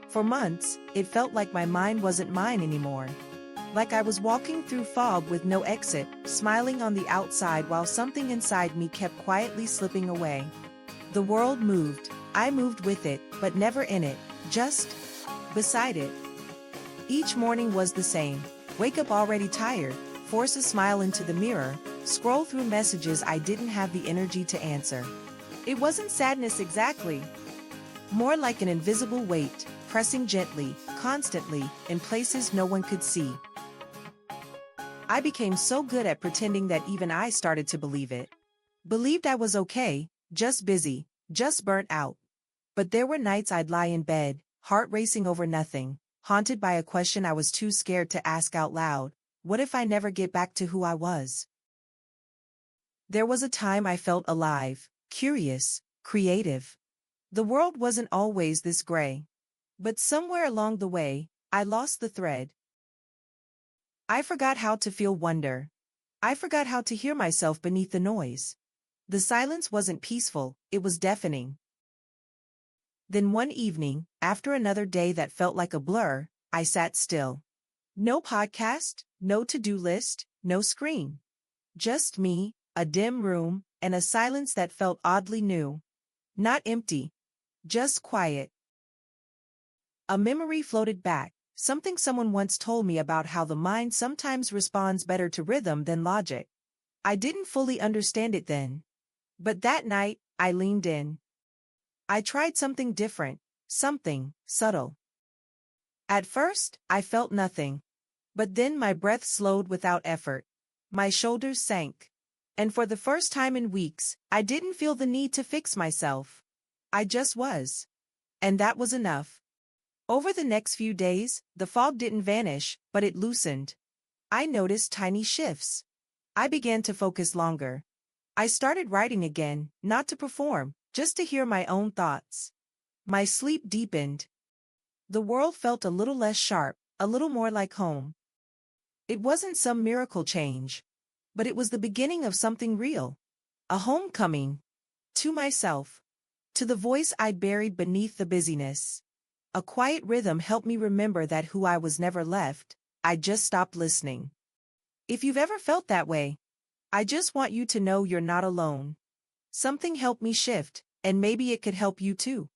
For months, it felt like my mind wasn't mine anymore. Like I was walking through fog with no exit, smiling on the outside while something inside me kept quietly slipping away. The world moved, I moved with it, but never in it, just beside it. Each morning was the same. Wake up already tired, force a smile into the mirror, scroll through messages I didn't have the energy to answer. It wasn't sadness exactly. More like an invisible weight, pressing gently, constantly, in places no one could see. I became so good at pretending that even I started to believe it. Believed I was okay, just busy, just burnt out. But there were nights I'd lie in bed, heart racing over nothing, haunted by a question I was too scared to ask out loud: what if I never get back to who I was? There was a time I felt alive, curious, creative. The world wasn't always this gray. But somewhere along the way, I lost the thread. I forgot how to feel wonder. I forgot how to hear myself beneath the noise. The silence wasn't peaceful, it was deafening. Then one evening, after another day that felt like a blur, I sat still. No podcast, no to-do list, no screen. Just me, a dim room, and a silence that felt oddly new. Not empty. Just quiet. A memory floated back, something someone once told me about how the mind sometimes responds better to rhythm than logic. I didn't fully understand it then. But that night, I leaned in. I tried something different, something subtle. At first, I felt nothing. But then my breath slowed without effort. My shoulders sank. And for the first time in weeks, I didn't feel the need to fix myself. I just was. And that was enough. Over the next few days, the fog didn't vanish, but it loosened. I noticed tiny shifts. I began to focus longer. I started writing again, not to perform, just to hear my own thoughts. My sleep deepened. The world felt a little less sharp, a little more like home. It wasn't some miracle change. But it was the beginning of something real. A homecoming. To myself. To the voice I'd buried beneath the busyness. A quiet rhythm helped me remember that who I was never left, I just stopped listening. If you've ever felt that way, I just want you to know you're not alone. Something helped me shift, and maybe it could help you too.